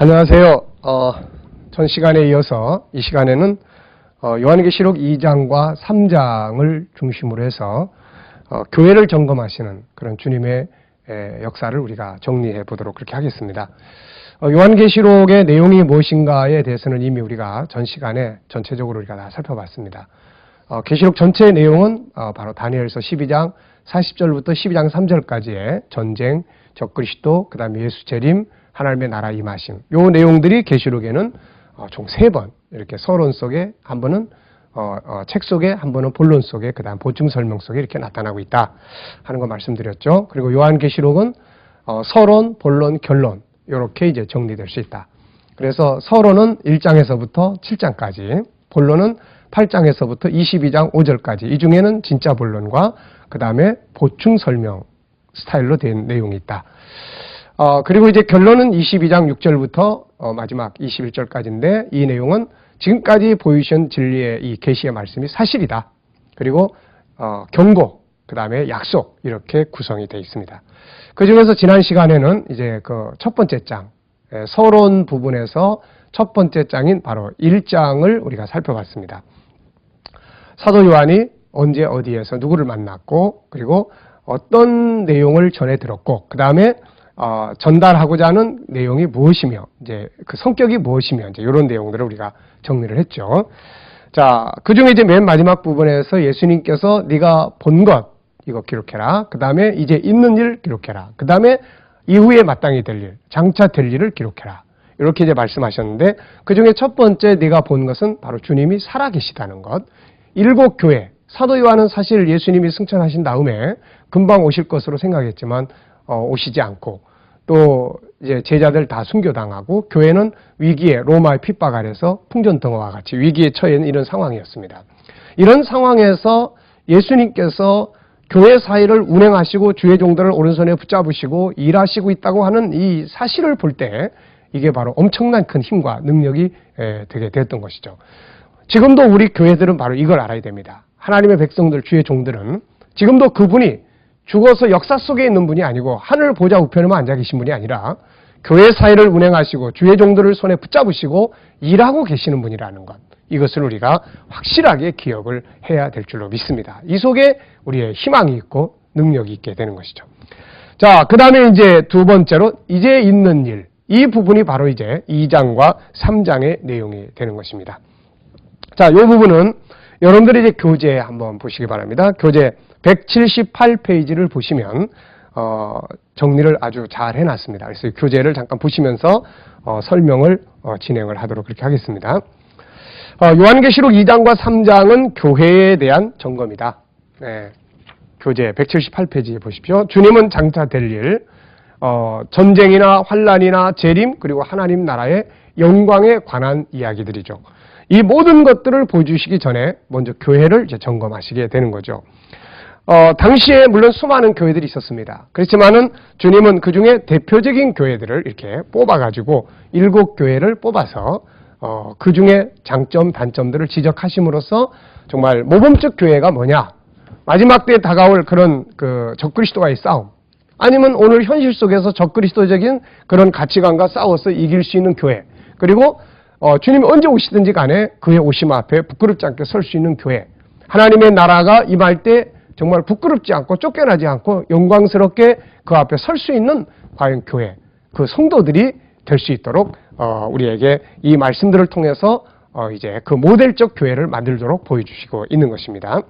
안녕하세요. 전 시간에 이어서 이 시간에는 요한계시록 2장과 3장을 중심으로 해서 교회를 점검하시는 그런 주님의 역사를 우리가 정리해 보도록 그렇게 하겠습니다. 요한계시록의 내용이 무엇인가에 대해서는 이미 우리가 전 시간에 전체적으로 우리가 다 살펴봤습니다. 계시록 전체의 내용은 바로 다니엘서 12장 40절부터 12장 3절까지의 전쟁, 적그리스도, 그 다음에 예수 재림, 하나님의 나라 임하심, 요 내용들이 계시록에는 총 3번 이렇게 서론 속에 한 번은 책 속에 한 번은 본론 속에 그 다음 보충 설명 속에 이렇게 나타나고 있다 하는 거 말씀드렸죠. 그리고 요한계시록은 서론, 본론, 결론 이렇게 이제 정리될 수 있다. 그래서 서론은 1장에서부터 7장까지, 본론은 8장에서부터 22장 5절까지, 이 중에는 진짜 본론과 그 다음에 보충 설명 스타일로 된 내용이 있다. 그리고 이제 결론은 22장 6절부터 마지막 21절까지인데, 이 내용은 지금까지 보이신 진리의 이 계시의 말씀이 사실이다. 그리고 경고, 그 다음에 약속, 이렇게 구성이 되어 있습니다. 그 중에서 지난 시간에는 이제 그 첫 번째 장, 서론 부분에서 첫 번째 장인 바로 1장을 우리가 살펴봤습니다. 사도 요한이 언제 어디에서 누구를 만났고, 그리고 어떤 내용을 전해 들었고, 그 다음에 전달하고자 하는 내용이 무엇이며, 이제 그 성격이 무엇이며, 이제 이런 내용들을 우리가 정리를 했죠. 자, 그 중에 이제 맨 마지막 부분에서 예수님께서 네가 본 것, 이거 기록해라. 그 다음에 이제 있는 일 기록해라. 그 다음에 이후에 마땅히 될 일, 장차 될 일을 기록해라. 이렇게 이제 말씀하셨는데, 그 중에 첫 번째 네가 본 것은 바로 주님이 살아계시다는 것. 7 교회, 사도 요한은 사실 예수님이 승천하신 다음에 금방 오실 것으로 생각했지만 오시지 않고, 또 이제 제자들 다 순교당하고 교회는 위기에, 로마의 핍박 아래서 풍전등화와 같이 위기에 처해 있는 이런 상황이었습니다. 이런 상황에서 예수님께서 교회 사이를 운행하시고 주의 종들을 오른손에 붙잡으시고 일하시고 있다고 하는 이 사실을 볼 때 이게 바로 엄청난 큰 힘과 능력이 되게 됐던 것이죠. 지금도 우리 교회들은 바로 이걸 알아야 됩니다. 하나님의 백성들, 주의 종들은 지금도 그분이 죽어서 역사 속에 있는 분이 아니고 하늘 보좌 우편에만 앉아 계신 분이 아니라 교회 사회를 운행하시고 주의 종들을 손에 붙잡으시고 일하고 계시는 분이라는 것, 이것을 우리가 확실하게 기억을 해야 될 줄로 믿습니다. 이 속에 우리의 희망이 있고 능력이 있게 되는 것이죠. 자, 그 다음에 이제 두 번째로 이제 있는 일, 이 부분이 바로 이제 2장과 3장의 내용이 되는 것입니다. 자, 이 부분은 여러분들이 이제 교재 한번 보시기 바랍니다. 교재 178페이지를 보시면 정리를 아주 잘 해놨습니다. 그래서 교재를 잠깐 보시면서 설명을 진행을 하도록 그렇게 하겠습니다. 요한계시록 2장과 3장은 교회에 대한 점검이다. 네, 교재 178페이지에 보십시오. 주님은 장차 될 일, 전쟁이나 환란이나 재림, 그리고 하나님 나라의 영광에 관한 이야기들이죠. 이 모든 것들을 보여주시기 전에 먼저 교회를 이제 점검하시게 되는 거죠. 당시에 물론 수많은 교회들이 있었습니다. 그렇지만은 주님은 그 중에 대표적인 교회들을 이렇게 뽑아가지고 7 교회를 뽑아서 그 중에 장점, 단점들을 지적하심으로써 정말 모범적 교회가 뭐냐, 마지막 때에 다가올 그런 그 적그리스도와의 싸움, 아니면 오늘 현실 속에서 적그리스도적인 그런 가치관과 싸워서 이길 수 있는 교회, 그리고 주님이 언제 오시든지 간에 그의 오심 앞에 부끄럽지 않게 설 수 있는 교회, 하나님의 나라가 임할 때 정말 부끄럽지 않고 쫓겨나지 않고 영광스럽게 그 앞에 설 수 있는 과연 교회, 그 성도들이 될 수 있도록 우리에게 이 말씀들을 통해서 이제 그 모델적 교회를 만들도록 보여주시고 있는 것입니다.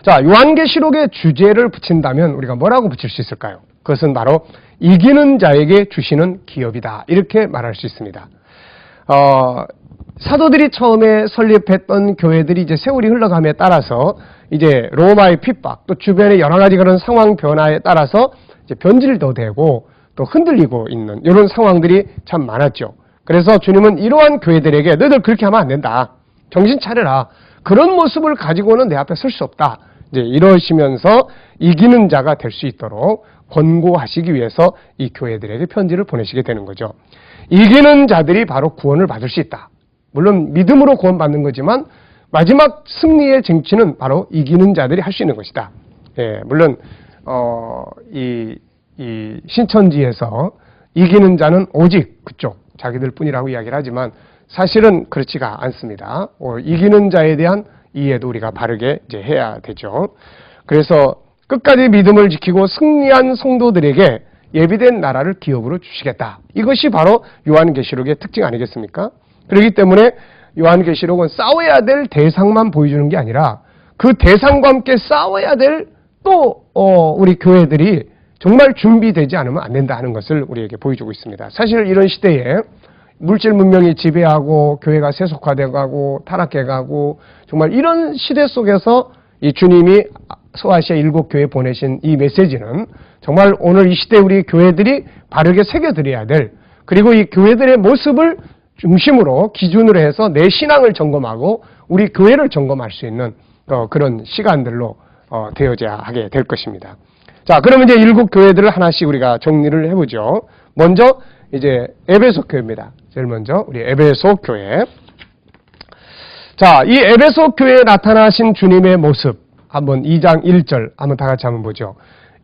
자, 요한계시록의 주제를 붙인다면 우리가 뭐라고 붙일 수 있을까요? 그것은 바로 이기는 자에게 주시는 기업이다, 이렇게 말할 수 있습니다. 사도들이 처음에 설립했던 교회들이 이제 세월이 흘러감에 따라서 이제 로마의 핍박, 또 주변의 여러 가지 그런 상황 변화에 따라서 이제 변질도 되고 또 흔들리고 있는 이런 상황들이 참 많았죠. 그래서 주님은 이러한 교회들에게 너희들 그렇게 하면 안 된다, 정신 차려라, 그런 모습을 가지고는 내 앞에 설 수 없다, 이제 이러시면서 이기는 자가 될 수 있도록 권고하시기 위해서 이 교회들에게 편지를 보내시게 되는 거죠. 이기는 자들이 바로 구원을 받을 수 있다. 물론 믿음으로 구원받는 거지만 마지막 승리의 쟁취는 바로 이기는 자들이 할 수 있는 것이다. 예, 물론 이 신천지에서 이기는 자는 오직 그쪽 자기들 뿐이라고 이야기를 하지만 사실은 그렇지가 않습니다. 이기는 자에 대한 이해도 우리가 바르게 이제 해야 되죠. 그래서 끝까지 믿음을 지키고 승리한 성도들에게 예비된 나라를 기업으로 주시겠다. 이것이 바로 요한계시록의 특징 아니겠습니까? 그렇기 때문에 요한계시록은 싸워야 될 대상만 보여주는 게 아니라 그 대상과 함께 싸워야 될 또 우리 교회들이 정말 준비되지 않으면 안 된다 하는 것을 우리에게 보여주고 있습니다. 사실 이런 시대에 물질 문명이 지배하고 교회가 세속화되고 타락해가고 정말 이런 시대 속에서 이 주님이 소아시아 7교회에 보내신 이 메시지는 정말 오늘 이 시대 우리 교회들이 바르게 새겨드려야 될, 그리고 이 교회들의 모습을 중심으로 기준으로 해서 내 신앙을 점검하고 우리 교회를 점검할 수 있는 그런 시간들로 되어져야 하게 될 것입니다. 자, 그러면 이제 7교회들을 하나씩 우리가 정리를 해보죠. 먼저 이제 에베소 교회입니다. 제일 먼저 우리 에베소 교회. 자, 이 에베소 교회에 나타나신 주님의 모습 한번 2장 1절 한번 다 같이 한번 보죠.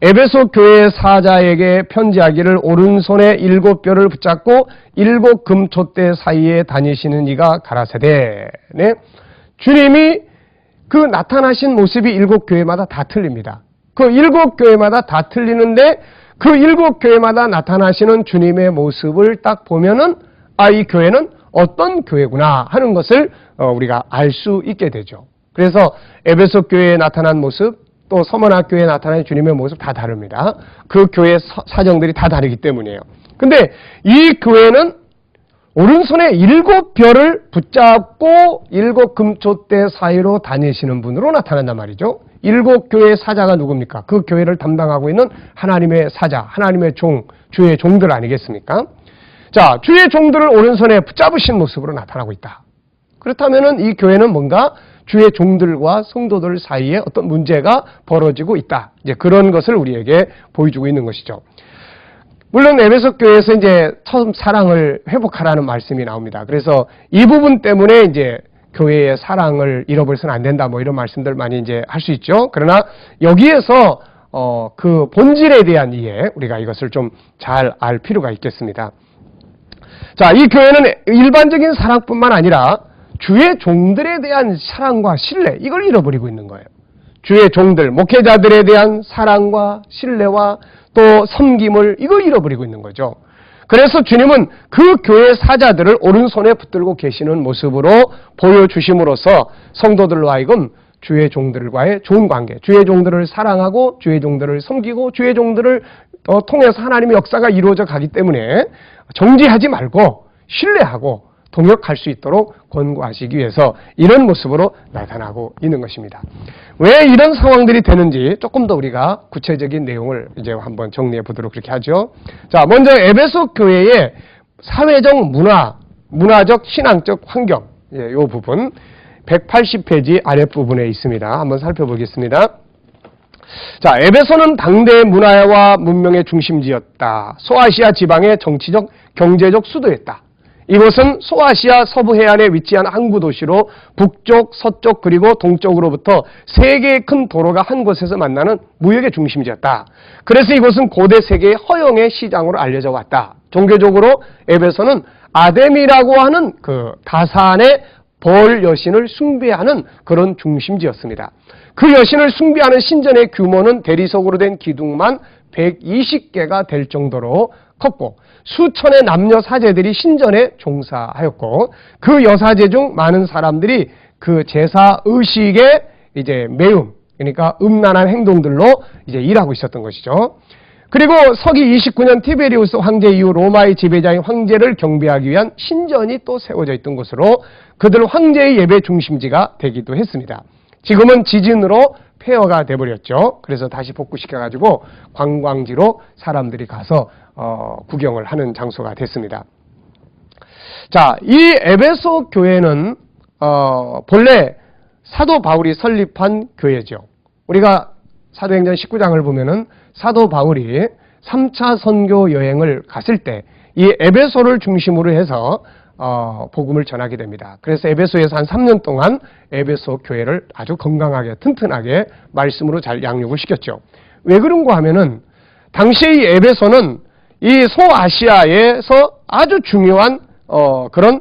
에베소 교회 사자에게 편지하기를 오른손에 7뼈를 붙잡고 7 금촛대 사이에 다니시는 이가 가라사대. 네. 주님이 그 나타나신 모습이 7교회마다 다 틀립니다. 그 7교회마다 다 틀리는데 그 7교회마다 나타나시는 주님의 모습을 딱 보면은 이 교회는 어떤 교회구나 하는 것을 우리가 알 수 있게 되죠. 그래서 에베소 교회에 나타난 모습, 또 서머나교회에 나타난 주님의 모습 다 다릅니다. 그 교회 사정들이 다 다르기 때문이에요. 근데 이 교회는 오른손에 7벼를 붙잡고 7 금촛대 사이로 다니시는 분으로 나타난단 말이죠. 7교회의 사자가 누굽니까? 그 교회를 담당하고 있는 하나님의 사자, 하나님의 종, 주의 종들 아니겠습니까? 자, 주의 종들을 오른손에 붙잡으신 모습으로 나타나고 있다. 그렇다면은 이 교회는 뭔가 주의 종들과 성도들 사이에 어떤 문제가 벌어지고 있다. 이제 그런 것을 우리에게 보여주고 있는 것이죠. 물론 에베소 교회에서 이제 처음 사랑을 회복하라는 말씀이 나옵니다. 그래서 이 부분 때문에 이제 교회의 사랑을 잃어버려서는 안 된다. 뭐 이런 말씀들 많이 이제 할 수 있죠. 그러나 여기에서 그 본질에 대한 이해, 우리가 이것을 좀 잘 알 필요가 있겠습니다. 자, 이 교회는 일반적인 사랑뿐만 아니라 주의 종들에 대한 사랑과 신뢰, 이걸 잃어버리고 있는 거예요. 주의 종들, 목회자들에 대한 사랑과 신뢰와 또 섬김을 이걸 잃어버리고 있는 거죠. 그래서 주님은 그 교회 사자들을 오른손에 붙들고 계시는 모습으로 보여주심으로써 성도들로 하여금 주의 종들과의 좋은 관계, 주의 종들을 사랑하고 주의 종들을 섬기고 주의 종들을 통해서 하나님의 역사가 이루어져 가기 때문에 정지하지 말고 신뢰하고 동역할 수 있도록 권고하시기 위해서 이런 모습으로 나타나고 있는 것입니다. 왜 이런 상황들이 되는지 조금 더 우리가 구체적인 내용을 이제 한번 정리해 보도록 그렇게 하죠. 자, 먼저 에베소 교회의 사회적 문화적 신앙적 환경, 이 부분 180페이지 아랫부분에 있습니다. 한번 살펴보겠습니다. 자, 에베소는 당대의 문화와 문명의 중심지였다. 소아시아 지방의 정치적, 경제적 수도였다. 이곳은 소아시아 서부 해안에 위치한 항구 도시로 북쪽, 서쪽 그리고 동쪽으로부터 세 개의 큰 도로가 한 곳에서 만나는 무역의 중심지였다. 그래서 이곳은 고대 세계의 허영의 시장으로 알려져 왔다. 종교적으로 에베소는 아데미라고 하는 그 다산의 벌 여신을 숭배하는 그런 중심지였습니다. 그 여신을 숭배하는 신전의 규모는 대리석으로 된 기둥만 120개가 될 정도로 컸고 수천의 남녀 사제들이 신전에 종사하였고 그 여사제 중 많은 사람들이 그 제사 의식에 이제 매움, 그러니까 음란한 행동들로 이제 일하고 있었던 것이죠. 그리고 서기 29년 티베리우스 황제 이후 로마의 지배자인 황제를 경배하기 위한 신전이 또 세워져 있던 곳으로 그들 황제의 예배 중심지가 되기도 했습니다. 지금은 지진으로 폐허가 돼버렸죠. 그래서 다시 복구시켜가지고 관광지로 사람들이 가서 구경을 하는 장소가 됐습니다. 자, 이 에베소 교회는 본래 사도 바울이 설립한 교회죠. 우리가 사도행전 19장을 보면은 사도 바울이 3차 선교 여행을 갔을 때 이 에베소를 중심으로 해서 복음을 전하게 됩니다. 그래서 에베소에서 한 3년 동안 에베소 교회를 아주 건강하게 튼튼하게 말씀으로 잘 양육을 시켰죠. 왜 그런가 하면은 당시에 이 에베소는 이 소아시아에서 아주 중요한 그런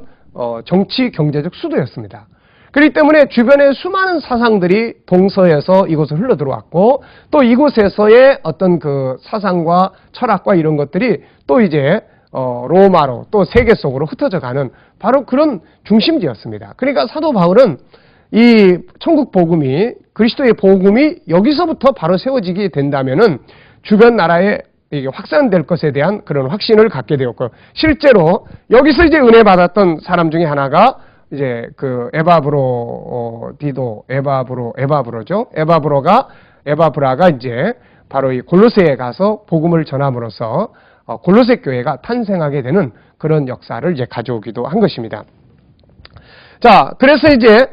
정치 경제적 수도였습니다. 그렇기 때문에 주변에 수많은 사상들이 동서에서 이곳을 흘러 들어왔고 또 이곳에서의 어떤 그 사상과 철학과 이런 것들이 또 이제 로마로 또 세계 속으로 흩어져 가는 바로 그런 중심지였습니다. 그러니까 사도 바울은 이 천국 복음이 그리스도의 복음이 여기서부터 바로 세워지게 된다면은 주변 나라에 이게 확산될 것에 대한 그런 확신을 갖게 되었고 실제로 여기서 이제 은혜 받았던 사람 중에 하나가 이제 그 에바브라가 이제 바로 이 골로새에 가서 복음을 전함으로써 골로새 교회가 탄생하게 되는 그런 역사를 이제 가져오기도 한 것입니다. 자, 그래서 이제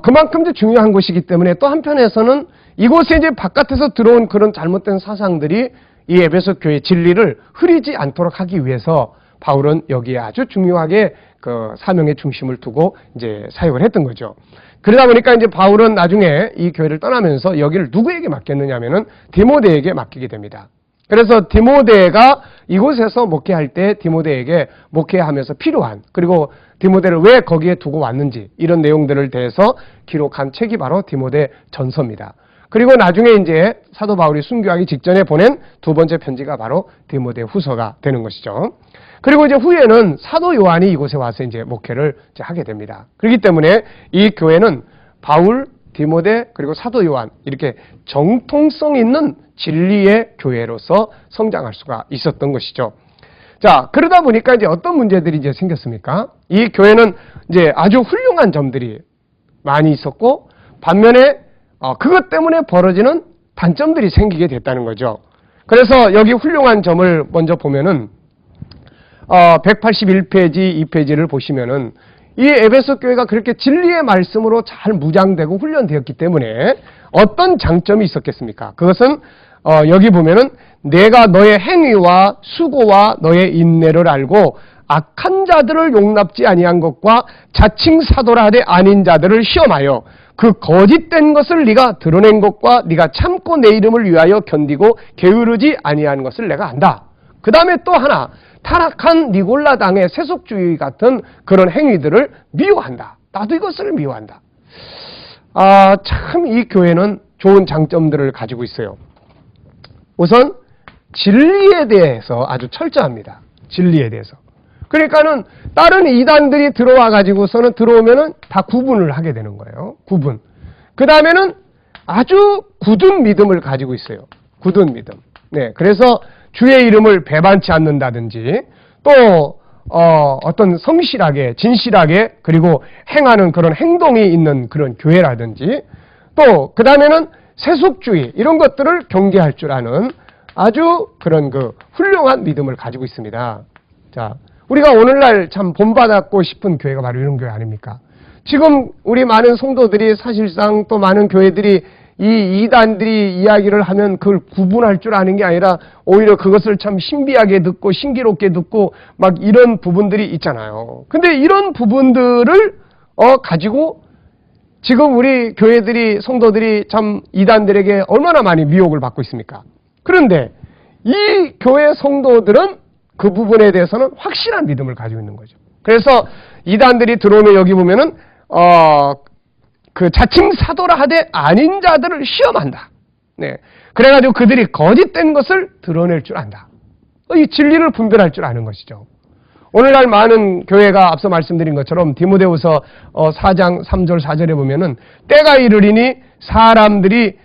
그만큼 이제 중요한 곳이기 때문에 또 한편에서는 이곳에 이제 바깥에서 들어온 그런 잘못된 사상들이 이 에베소 교회 진리를 흐리지 않도록 하기 위해서 바울은 여기에 아주 중요하게 그 사명의 중심을 두고 이제 사역을 했던 거죠. 그러다 보니까 이제 바울은 나중에 이 교회를 떠나면서 여기를 누구에게 맡겼느냐 하면은 디모데에게 맡기게 됩니다. 그래서 디모데가 이곳에서 목회할 때 디모데에게 목회하면서 필요한 그리고 디모데를 왜 거기에 두고 왔는지 이런 내용들을 대해서 기록한 책이 바로 디모데 전서입니다. 그리고 나중에 이제 사도 바울이 순교하기 직전에 보낸 두 번째 편지가 바로 디모데 후서가 되는 것이죠. 그리고 이제 후에는 사도 요한이 이곳에 와서 이제 목회를 이제 하게 됩니다. 그렇기 때문에 이 교회는 바울, 디모데 그리고 사도 요한 이렇게 정통성 있는 진리의 교회로서 성장할 수가 있었던 것이죠. 자, 그러다 보니까 이제 어떤 문제들이 이제 생겼습니까? 이 교회는 이제 아주 훌륭한 점들이 많이 있었고 반면에 그것 때문에 벌어지는 단점들이 생기게 됐다는 거죠. 그래서 여기 훌륭한 점을 먼저 보면은 181페이지, 2페이지를 보시면은 이 에베소 교회가 그렇게 진리의 말씀으로 잘 무장되고 훈련되었기 때문에 어떤 장점이 있었겠습니까? 그것은 여기 보면은 내가 너의 행위와 수고와 너의 인내를 알고 악한 자들을 용납지 아니한 것과 자칭 사도라 하되 아닌 자들을 시험하여 그 거짓된 것을 네가 드러낸 것과 네가 참고 내 이름을 위하여 견디고 게으르지 아니한 것을 내가 안다. 그 다음에 또 하나 타락한 니골라 당의 세속주의 같은 그런 행위들을 미워한다. 나도 이것을 미워한다. 참 이 교회는 좋은 장점들을 가지고 있어요. 우선 진리에 대해서 아주 철저합니다. 진리에 대해서. 그러니까는 다른 이단들이 들어와 가지고서는 들어오면은 다 구분을 하게 되는 거예요. 구분. 그 다음에는 아주 굳은 믿음을 가지고 있어요. 굳은 믿음. 네. 그래서 주의 이름을 배반치 않는다든지 또 어떤 성실하게 진실하게 그리고 행하는 그런 행동이 있는 그런 교회라든지 또 그 다음에는 세속주의 이런 것들을 경계할 줄 아는 아주 그런 그 훌륭한 믿음을 가지고 있습니다. 자, 우리가 오늘날 참 본받았고 싶은 교회가 바로 이런 교회 아닙니까? 지금 우리 많은 성도들이 사실상 또 많은 교회들이 이 이단들이 이야기를 하면 그걸 구분할 줄 아는 게 아니라 오히려 그것을 참 신비하게 듣고 신기롭게 듣고 막 이런 부분들이 있잖아요. 근데 이런 부분들을 가지고 지금 우리 교회들이 성도들이 참 이단들에게 얼마나 많이 미혹을 받고 있습니까? 그런데 이 교회 성도들은 그 부분에 대해서는 확실한 믿음을 가지고 있는 거죠. 그래서 이단들이 들어오면 여기 보면은 그 자칭 사도라 하되 아닌 자들을 시험한다. 네. 그래가지고 그들이 거짓된 것을 드러낼 줄 안다. 이 진리를 분별할 줄 아는 것이죠. 오늘날 많은 교회가 앞서 말씀드린 것처럼 디모데후서 4장 3절 4절에 보면은 때가 이르리니 사람들이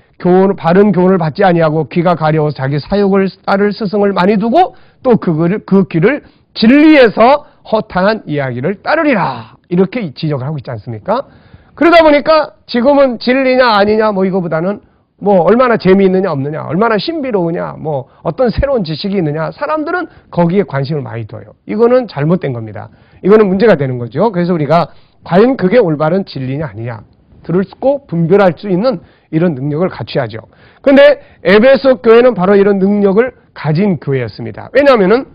바른 교훈을 받지 아니하고 귀가 가려워서 자기 사욕을 따를 스승을 많이 두고 또 그 귀를 진리에서 허탄한 이야기를 따르리라. 이렇게 지적을 하고 있지 않습니까? 그러다 보니까 지금은 진리냐 아니냐 뭐 이거보다는 뭐 얼마나 재미있느냐 없느냐 얼마나 신비로우냐 뭐 어떤 새로운 지식이 있느냐 사람들은 거기에 관심을 많이 둬요. 이거는 잘못된 겁니다. 이거는 문제가 되는 거죠. 그래서 우리가 과연 그게 올바른 진리냐 아니냐 들고 분별할 수 있는 이런 능력을 갖춰야죠. 그런데 에베소 교회는 바로 이런 능력을 가진 교회였습니다. 왜냐하면은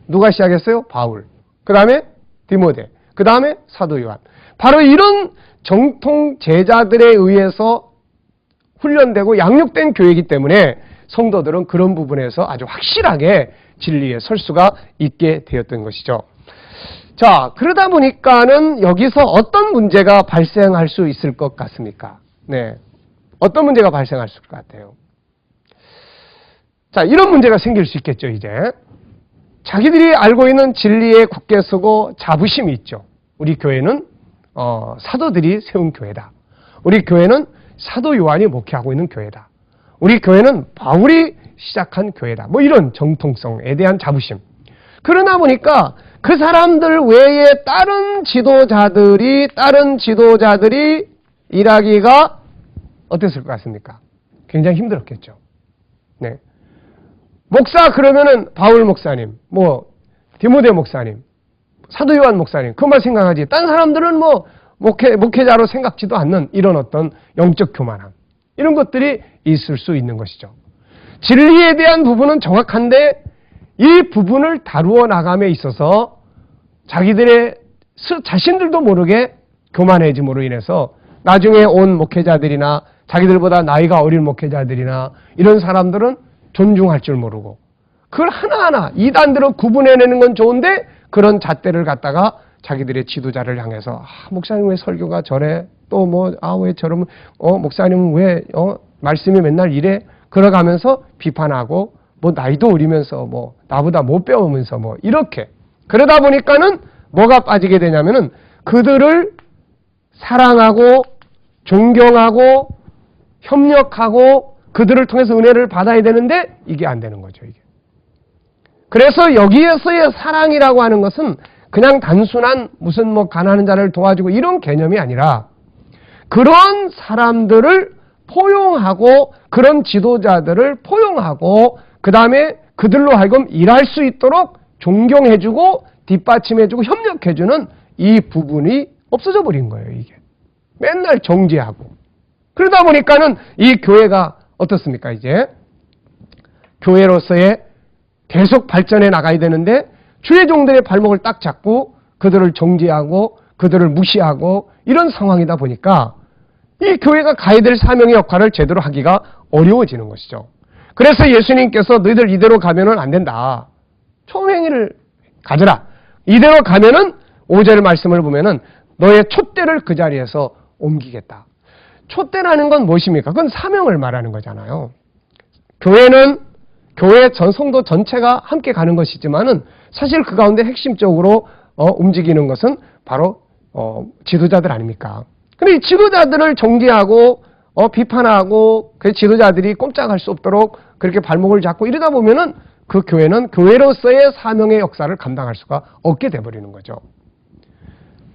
누가 시작했어요? 바울. 그 다음에 디모데. 그 다음에 사도 요한. 바로 이런 정통 제자들에 의해서 훈련되고 양육된 교회이기 때문에 성도들은 그런 부분에서 아주 확실하게 진리에 설 수가 있게 되었던 것이죠. 자, 그러다 보니까는 여기서 어떤 문제가 발생할 수 있을 것 같습니까? 네. 어떤 문제가 발생할 수 있을 것 같아요? 자, 이런 문제가 생길 수 있겠죠, 이제. 자기들이 알고 있는 진리에 굳게 서고 자부심이 있죠. 우리 교회는 사도들이 세운 교회다. 우리 교회는 사도 요한이 목회하고 있는 교회다. 우리 교회는 바울이 시작한 교회다. 뭐 이런 정통성에 대한 자부심. 그러나 보니까 그 사람들 외에 다른 지도자들이 일하기가 어땠을 것 같습니까? 굉장히 힘들었겠죠. 네. 목사 그러면은 바울 목사님, 뭐 디모데 목사님, 사도 요한 목사님 그만 생각하지. 딴 사람들은 뭐 목회자로 생각지도 않는 이런 어떤 영적 교만함 이런 것들이 있을 수 있는 것이죠. 진리에 대한 부분은 정확한데 이 부분을 다루어 나감에 있어서 자기들의 자신들도 모르게 교만해짐으로 인해서 나중에 온 목회자들이나 자기들보다 나이가 어린 목회자들이나 이런 사람들은 존중할 줄 모르고 그걸 하나하나 이단들을 구분해내는 건 좋은데 그런 잣대를 갖다가 자기들의 지도자를 향해서 목사님 왜 설교가 저래? 또 뭐 왜 저러면 목사님은 왜 말씀이 맨날 이래? 그러가면서 비판하고 뭐 나이도 어리면서 뭐 나보다 못 배우면서 뭐 이렇게 그러다 보니까는 뭐가 빠지게 되냐면은 그들을 사랑하고 존경하고 협력하고 그들을 통해서 은혜를 받아야 되는데 이게 안 되는 거죠, 이게. 그래서 여기에서의 사랑이라고 하는 것은 그냥 단순한 무슨 뭐 가난한 자를 도와주고 이런 개념이 아니라 그런 사람들을 포용하고 그런 지도자들을 포용하고 그 다음에 그들로 하여금 일할 수 있도록 존경해주고 뒷받침해주고 협력해주는 이 부분이 없어져 버린 거예요, 이게. 맨날 정죄하고. 그러다 보니까는 이 교회가 어떻습니까, 이제? 교회로서의 계속 발전해 나가야 되는데 주의 종들의 발목을 딱 잡고 그들을 정죄하고 그들을 무시하고 이런 상황이다 보니까 이 교회가 가야 될 사명의 역할을 제대로 하기가 어려워지는 것이죠. 그래서 예수님께서 너희들 이대로 가면은 안 된다. 총행위를 가져라. 이대로 가면은 5절 말씀을 보면은 너의 촛대를 그 자리에서 옮기겠다. 촛대라는 건 무엇입니까? 그건 사명을 말하는 거잖아요. 교회는 교회 전 성도 전체가 함께 가는 것이지만은 사실 그 가운데 핵심적으로 움직이는 것은 바로 지도자들 아닙니까? 근데 이 지도자들을 정죄하고 비판하고 그 지도자들이 꼼짝할 수 없도록 그렇게 발목을 잡고 이러다 보면은 그 교회는 교회로서의 사명의 역사를 감당할 수가 없게 돼버리는 거죠.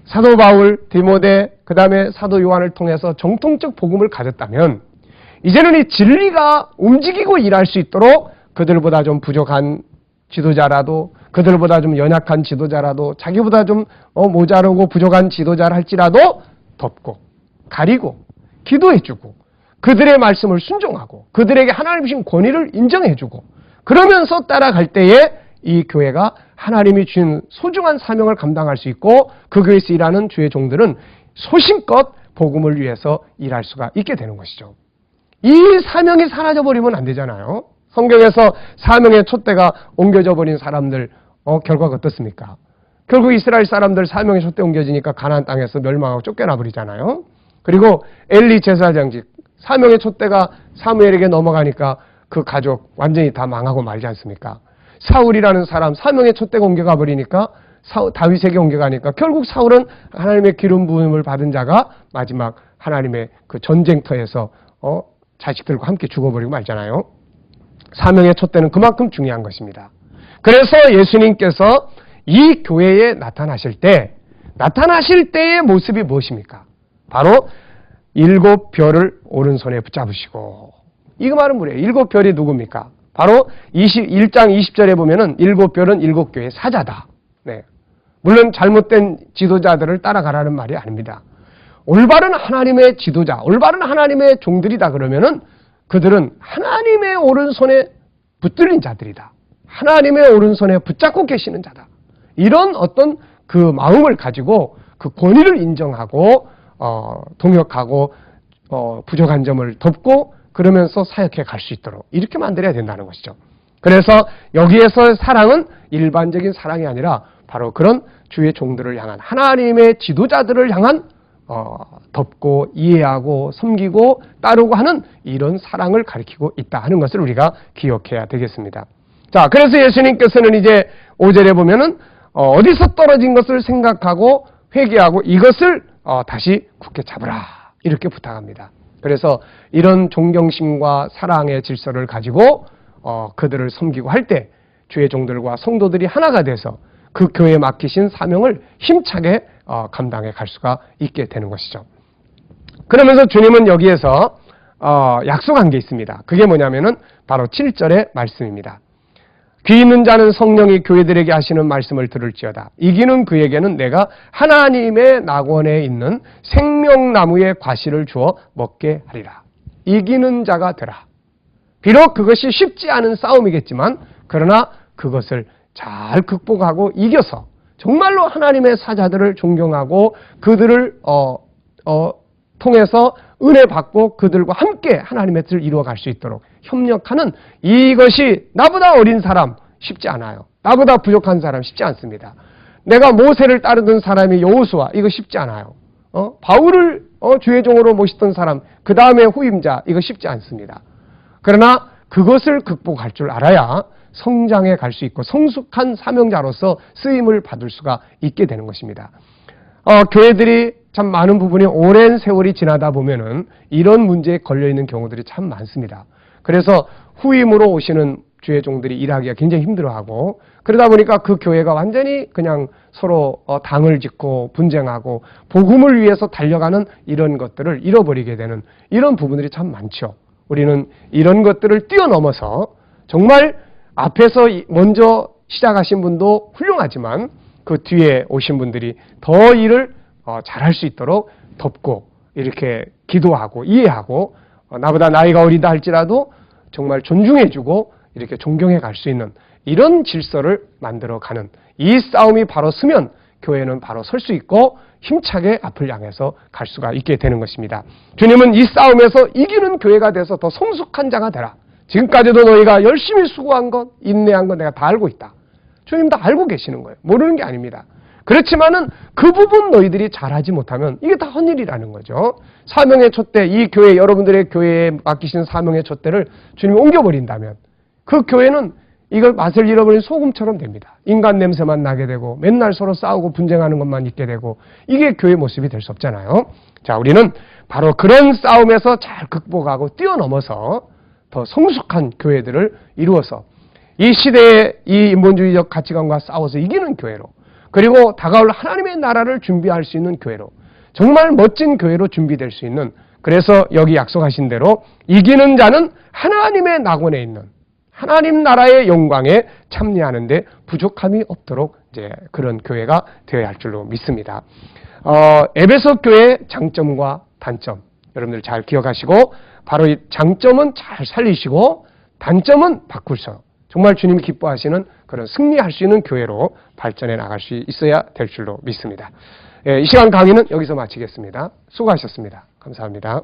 사도 바울, 디모데, 그 다음에 사도 요한을 통해서 정통적 복음을 가졌다면 이제는 이 진리가 움직이고 일할 수 있도록 그들보다 좀 부족한 지도자라도 그들보다 좀 연약한 지도자라도 자기보다 좀 모자르고 부족한 지도자를 할지라도 덮고 가리고 기도해주고 그들의 말씀을 순종하고 그들에게 하나님 주신 권위를 인정해주고 그러면서 따라갈 때에 이 교회가 하나님이 주신 소중한 사명을 감당할 수 있고 그 교회에서 일하는 주의 종들은 소신껏 복음을 위해서 일할 수가 있게 되는 것이죠. 이 사명이 사라져버리면 안 되잖아요. 성경에서 사명의 촛대가 옮겨져 버린 사람들 결과가 어떻습니까? 결국 이스라엘 사람들 사명의 촛대 옮겨지니까 가나안 땅에서 멸망하고 쫓겨나 버리잖아요. 그리고 엘리 제사장직 사명의 촛대가 사무엘에게 넘어가니까 그 가족 완전히 다 망하고 말지 않습니까? 사울이라는 사람 사명의 촛대가 옮겨가 버리니까 다윗에게 옮겨가니까 결국 사울은 하나님의 기름 부음을 받은 자가 마지막 하나님의 그 전쟁터에서 자식들과 함께 죽어버리고 말잖아요. 사명의 촛대는 그만큼 중요한 것입니다. 그래서 예수님께서 이 교회에 나타나실 때의 모습이 무엇입니까? 바로 7별을 오른손에 붙잡으시고 이거 말은 뭐예요? 7별이 누굽니까? 바로 1장 20절에 보면은 7별은 7교회의 사자다. 네. 물론 잘못된 지도자들을 따라가라는 말이 아닙니다. 올바른 하나님의 지도자, 올바른 하나님의 종들이다 그러면은 그들은 하나님의 오른손에 붙들린 자들이다. 하나님의 오른손에 붙잡고 계시는 자다. 이런 어떤 그 마음을 가지고 그 권위를 인정하고 동역하고 부족한 점을 덮고 그러면서 사역해 갈 수 있도록 이렇게 만들어야 된다는 것이죠. 그래서 여기에서 사랑은 일반적인 사랑이 아니라 바로 그런 주의 종들을 향한 하나님의 지도자들을 향한 덮고 이해하고 섬기고 따르고 하는 이런 사랑을 가리키고 있다 하는 것을 우리가 기억해야 되겠습니다. 자, 그래서 예수님께서는 이제 5절에 보면은 어디서 떨어진 것을 생각하고 회개하고 이것을 다시 굳게 잡으라 이렇게 부탁합니다. 그래서 이런 존경심과 사랑의 질서를 가지고 그들을 섬기고 할 때 주의 종들과 성도들이 하나가 돼서 그 교회에 맡기신 사명을 힘차게 감당해 갈 수가 있게 되는 것이죠. 그러면서 주님은 여기에서 약속한 게 있습니다. 그게 뭐냐면은 바로 7절의 말씀입니다. 귀 있는 자는 성령이 교회들에게 하시는 말씀을 들을지어다. 이기는 그에게는 내가 하나님의 낙원에 있는 생명나무의 과실을 주어 먹게 하리라. 이기는 자가 되라. 비록 그것이 쉽지 않은 싸움이겠지만 그러나 그것을 잘 극복하고 이겨서 정말로 하나님의 사자들을 존경하고 그들을 통해서 은혜 받고 그들과 함께 하나님의 뜻을 이루어갈 수 있도록 협력하는 이것이 나보다 어린 사람 쉽지 않아요. 나보다 부족한 사람 쉽지 않습니다. 내가 모세를 따르던 사람이 여호수아 이거 쉽지 않아요. 바울을 주의 종으로 모시던 사람 그 다음에 후임자 이거 쉽지 않습니다. 그러나 그것을 극복할 줄 알아야 성장해 갈 수 있고 성숙한 사명자로서 쓰임을 받을 수가 있게 되는 것입니다. 교회들이 참 많은 부분이 오랜 세월이 지나다 보면은 이런 문제에 걸려 있는 경우들이 참 많습니다. 그래서 후임으로 오시는 주의 종들이 일하기가 굉장히 힘들어하고 그러다 보니까 그 교회가 완전히 그냥 서로 당을 짓고 분쟁하고 복음을 위해서 달려가는 이런 것들을 잃어버리게 되는 이런 부분들이 참 많죠. 우리는 이런 것들을 뛰어넘어서 정말 앞에서 먼저 시작하신 분도 훌륭하지만 그 뒤에 오신 분들이 더 일을 잘할 수 있도록 덮고 이렇게 기도하고 이해하고 나보다 나이가 어리다 할지라도 정말 존중해주고 이렇게 존경해 갈 수 있는 이런 질서를 만들어가는 이 싸움이 바로 서면 교회는 바로 설 수 있고 힘차게 앞을 향해서 갈 수가 있게 되는 것입니다. 주님은 이 싸움에서 이기는 교회가 돼서 더 성숙한 자가 되라. 지금까지도 너희가 열심히 수고한 것, 인내한 것 내가 다 알고 있다. 주님 다 알고 계시는 거예요. 모르는 게 아닙니다. 그렇지만은 그 부분 너희들이 잘하지 못하면 이게 다 헛일이라는 거죠. 사명의 촛대, 이 교회, 여러분들의 교회에 맡기신 사명의 촛대를 주님이 옮겨버린다면 그 교회는 이걸 맛을 잃어버린 소금처럼 됩니다. 인간 냄새만 나게 되고 맨날 서로 싸우고 분쟁하는 것만 있게 되고 이게 교회 모습이 될 수 없잖아요. 자, 우리는 바로 그런 싸움에서 잘 극복하고 뛰어넘어서 더 성숙한 교회들을 이루어서 이 시대의 이 인본주의적 가치관과 싸워서 이기는 교회로 그리고 다가올 하나님의 나라를 준비할 수 있는 교회로 정말 멋진 교회로 준비될 수 있는 그래서 여기 약속하신 대로 이기는 자는 하나님의 낙원에 있는 하나님 나라의 영광에 참여하는데 부족함이 없도록 이제 그런 교회가 되어야 할 줄로 믿습니다. 에베소 교회의 장점과 단점 여러분들 잘 기억하시고 바로 이 장점은 잘 살리시고 단점은 바꾸셔 정말 주님이 기뻐하시는 그런 승리할 수 있는 교회로 발전해 나갈 수 있어야 될 줄로 믿습니다. 이 시간 강의는 여기서 마치겠습니다. 수고하셨습니다. 감사합니다.